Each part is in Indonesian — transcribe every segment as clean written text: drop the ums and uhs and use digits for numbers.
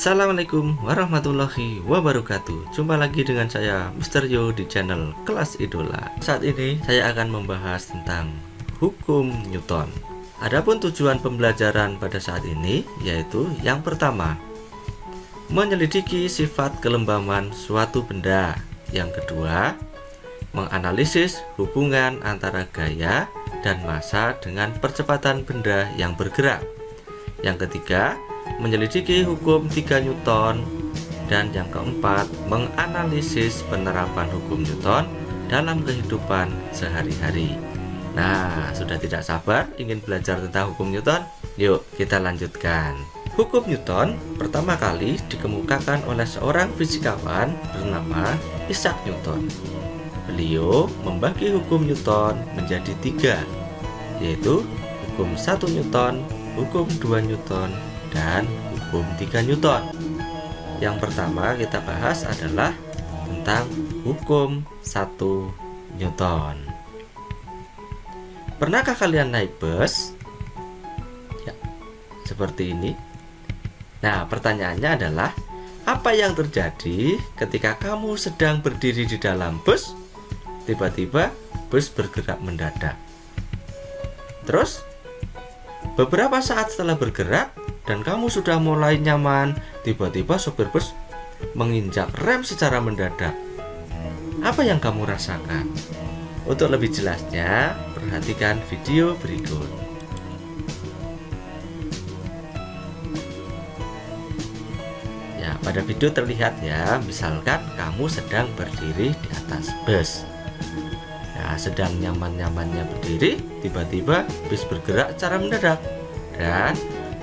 Assalamualaikum warahmatullahi wabarakatuh. Jumpa lagi dengan saya Mr. Yo di channel Kelas Idola. Saat ini saya akan membahas tentang hukum Newton. Adapun tujuan pembelajaran pada saat ini yaitu yang pertama, menyelidiki sifat kelembaman suatu benda. Yang kedua, menganalisis hubungan antara gaya dan massa dengan percepatan benda yang bergerak. Yang ketiga, menyelidiki hukum 3 Newton. Dan yang keempat, menganalisis penerapan hukum Newton dalam kehidupan sehari-hari. Nah, sudah tidak sabar ingin belajar tentang hukum Newton? Yuk kita lanjutkan. Hukum Newton pertama kali dikemukakan oleh seorang fisikawan bernama Isaac Newton. Beliau membagi hukum Newton menjadi 3, yaitu hukum 1 Newton, hukum 2 Newton, dan hukum 3 Newton. Yang pertama kita bahas adalah tentang hukum 1 Newton. Pernahkah kalian naik bus? Ya, seperti ini. Nah, pertanyaannya adalah, apa yang terjadi ketika kamu sedang berdiri di dalam bus, tiba-tiba bus bergerak mendadak? Terus beberapa saat setelah bergerak dan kamu sudah mulai nyaman, tiba-tiba sopir bus menginjak rem secara mendadak. Apa yang kamu rasakan? Untuk lebih jelasnya, perhatikan video berikut. Ya, pada video terlihat ya, misalkan kamu sedang berdiri di atas bus. Nah, sedang nyaman-nyamannya berdiri, tiba-tiba bus bergerak secara mendadak dan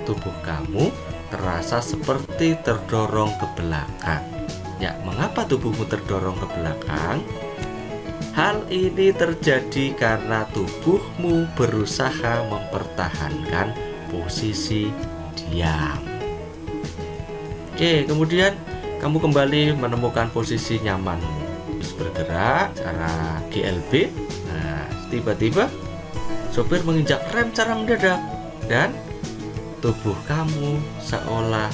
tubuh kamu terasa seperti terdorong ke belakang. Ya, mengapa tubuhmu terdorong ke belakang? Hal ini terjadi karena tubuhmu berusaha mempertahankan posisi diam. Oke, kemudian kamu kembali menemukan posisi nyamanmu. Bus bergerak secara GLB. Nah, tiba-tiba sopir menginjak rem secara mendadak dan tubuh kamu seolah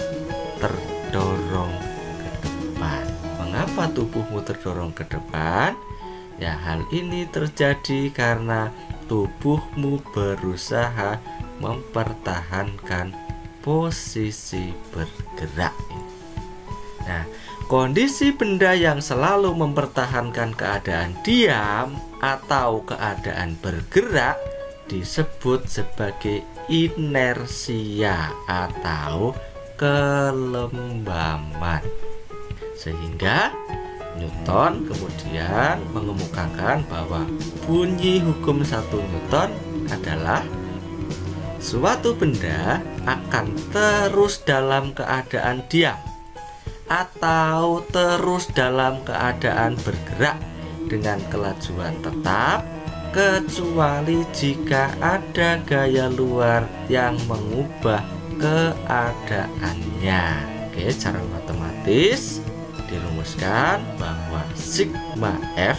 terdorong ke depan. Mengapa tubuhmu terdorong ke depan? Ya, hal ini terjadi karena tubuhmu berusaha mempertahankan posisi bergerak. Nah, kondisi benda yang selalu mempertahankan keadaan diam atau keadaan bergerak disebut sebagai inersia atau kelembaman. Sehingga Newton kemudian mengemukakan bahwa bunyi hukum 1 Newton adalah suatu benda akan terus dalam keadaan diam atau terus dalam keadaan bergerak dengan kelajuan tetap, kecuali jika ada gaya luar yang mengubah keadaannya. Oke, secara matematis dirumuskan bahwa sigma F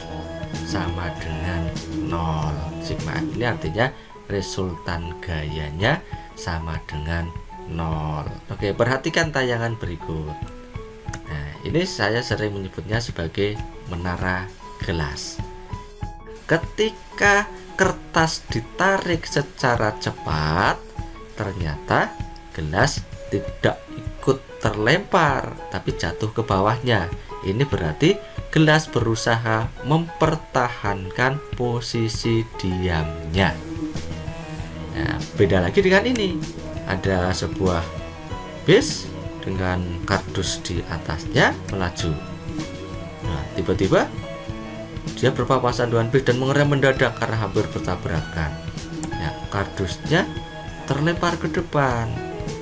sama dengan 0. Sigma F ini artinya resultan gayanya sama dengan 0. Oke, perhatikan tayangan berikut. Nah, ini saya sering menyebutnya sebagai menara gelas. Ketika kertas ditarik secara cepat, ternyata gelas tidak ikut terlempar tapi jatuh ke bawahnya. Ini berarti gelas berusaha mempertahankan posisi diamnya. Nah, beda lagi dengan ini. Ada sebuah bis dengan kardus di atasnya melaju. Nah, tiba-tiba dia berpapasan dengan bis dan mengerem mendadak karena hampir bertabrakan. Ya, kardusnya terlempar ke depan.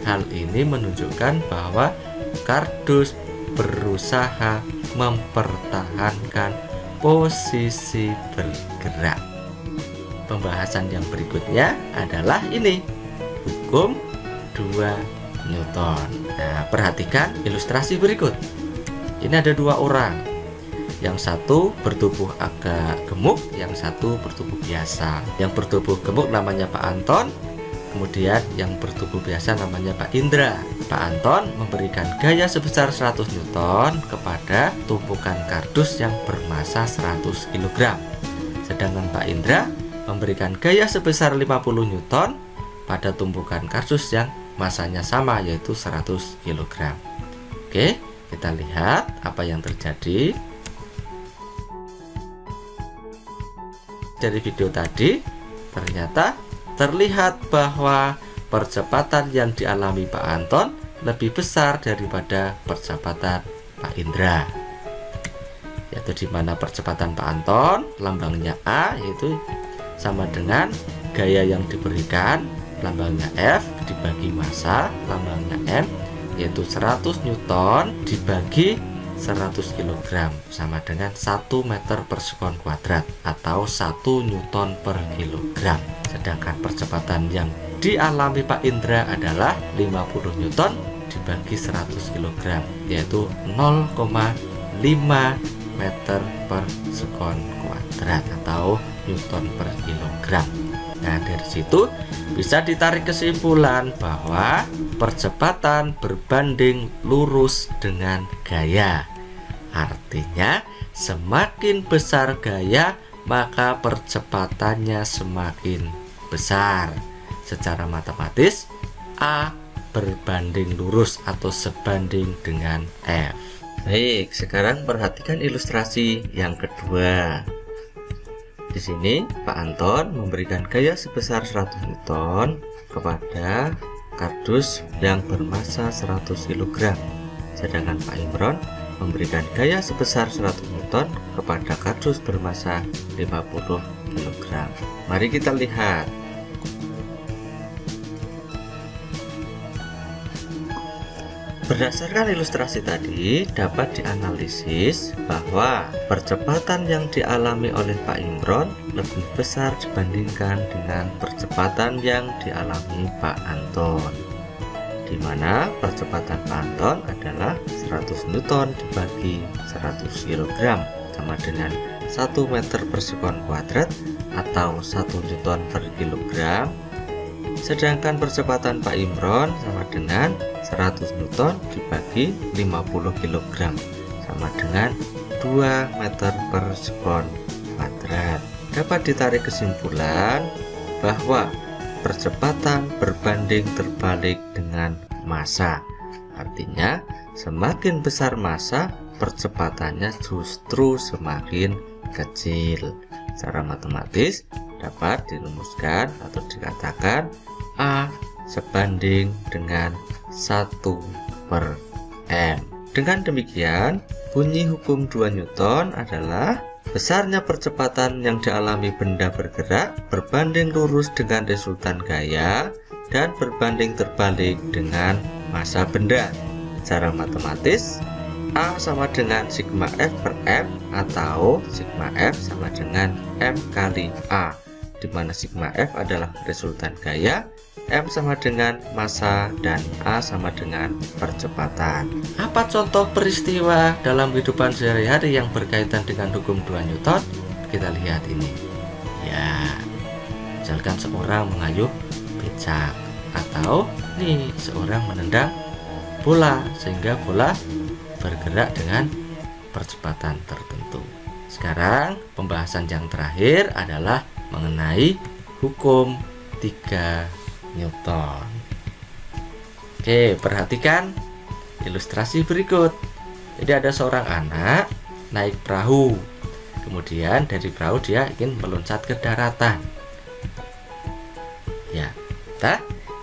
Hal ini menunjukkan bahwa kardus berusaha mempertahankan posisi bergerak. Pembahasan yang berikutnya adalah ini, hukum 2 Newton. Nah, perhatikan ilustrasi berikut. Ini ada 2 orang. Yang satu bertubuh agak gemuk, yang satu bertubuh biasa. Yang bertubuh gemuk namanya Pak Anton, Kemudian yang bertubuh biasa namanya Pak Indra. Pak Anton memberikan gaya sebesar 100 Newton kepada tumpukan kardus yang bermasa 100 kg. Sedangkan Pak Indra memberikan gaya sebesar 50 Newton pada tumpukan kardus yang masanya sama, yaitu 100 kg. Oke, kita lihat apa yang terjadi. Dari video tadi ternyata terlihat bahwa percepatan yang dialami Pak Anton lebih besar daripada percepatan Pak Indra, yaitu di mana percepatan Pak Anton lambangnya A, yaitu sama dengan gaya yang diberikan, lambangnya F dibagi massa, lambangnya M, yaitu 100 Newton dibagi 100 kg sama dengan 1 meter per sekon kuadrat atau 1 Newton per kilogram. Sedangkan percepatan yang dialami Pak Indra adalah 50 Newton dibagi 100 kg, yaitu 0,5 meter per sekon kuadrat atau Newton per kilogram. Nah, dari situ bisa ditarik kesimpulan bahwa percepatan berbanding lurus dengan gaya. Artinya, semakin besar gaya, maka percepatannya semakin besar. Secara matematis, A berbanding lurus atau sebanding dengan F. Baik, sekarang perhatikan ilustrasi yang kedua. Di sini Pak Anton memberikan gaya sebesar 100 Newton kepada kardus yang bermassa 100 kg. Sedangkan Pak Imron memberikan gaya sebesar 100 Newton kepada kardus bermassa 50 kg. Mari kita lihat. Berdasarkan ilustrasi tadi, dapat dianalisis bahwa percepatan yang dialami oleh Pak Imron lebih besar dibandingkan dengan percepatan yang dialami Pak Anton, di mana percepatan Pak Anton adalah 100 Newton dibagi 100 kg sama dengan 1 meter per sekon kuadrat atau 1 Newton per kilogram. Sedangkan percepatan Pak Imron sama dengan 100 Newton dibagi 50 kg sama dengan 2 meter per sekon kuadrat. Dapat ditarik kesimpulan bahwa percepatan berbanding terbalik dengan massa. Artinya, semakin besar massa, percepatannya justru semakin kecil. Secara matematis dapat dirumuskan atau dikatakan A sebanding dengan 1 per M. Dengan demikian, bunyi hukum 2 Newton adalah besarnya percepatan yang dialami benda bergerak berbanding lurus dengan resultan gaya dan berbanding terbalik dengan massa benda. Secara matematis, A sama dengan sigma F per M atau sigma F sama dengan M kali A, di mana sigma F adalah resultan gaya, M sama dengan massa, dan A sama dengan percepatan. Apa contoh peristiwa dalam kehidupan sehari-hari yang berkaitan dengan hukum 2 Newton? Kita lihat ini. Ya, misalkan seorang mengayuh becak, atau nih seorang menendang bola sehingga bola bergerak dengan percepatan tertentu. Sekarang pembahasan yang terakhir adalah mengenai hukum 3 Newton. Oke, perhatikan ilustrasi berikut. Jadi ada seorang anak naik perahu. Kemudian dari perahu dia ingin meloncat ke daratan. Ya,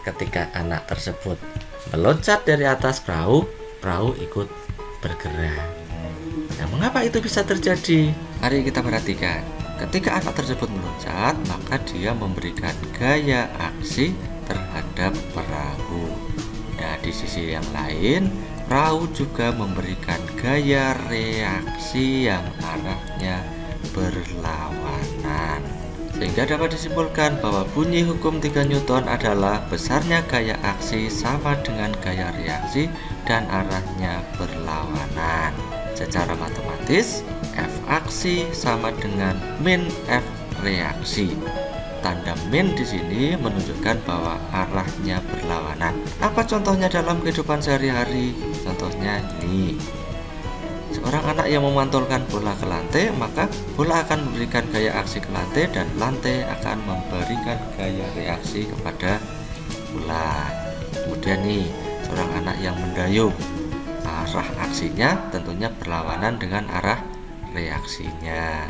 ketika anak tersebut meloncat dari atas perahu, perahu ikut bergerak. Nah, mengapa itu bisa terjadi? Mari kita perhatikan. Ketika anak tersebut meloncat, maka dia memberikan gaya aksi terhadap perahu. Nah, di sisi yang lain, perahu juga memberikan gaya reaksi yang arahnya berlawanan. Sehingga dapat disimpulkan bahwa bunyi hukum 3 Newton adalah besarnya gaya aksi sama dengan gaya reaksi dan arahnya berlawanan. Secara matematis, F aksi sama dengan min F reaksi. tanda min di sini menunjukkan bahwa arahnya berlawanan. Apa contohnya dalam kehidupan sehari-hari? Contohnya ini. Seorang anak yang memantulkan bola ke lantai, maka bola akan memberikan gaya aksi ke lantai dan lantai akan memberikan gaya reaksi kepada bola. Kemudian nih, seorang anak yang mendayung, arah aksinya tentunya berlawanan dengan arah reaksinya.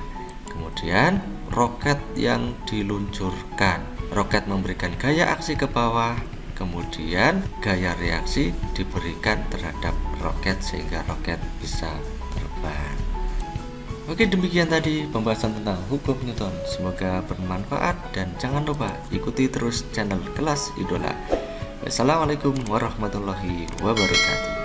Kemudian roket yang diluncurkan, roket memberikan gaya aksi ke bawah, kemudian gaya reaksi diberikan terhadap roket sehingga roket bisa terbang. Oke, demikian tadi pembahasan tentang hukum Newton. Semoga bermanfaat dan jangan lupa ikuti terus channel Kelas Idola. Wassalamualaikum warahmatullahi wabarakatuh.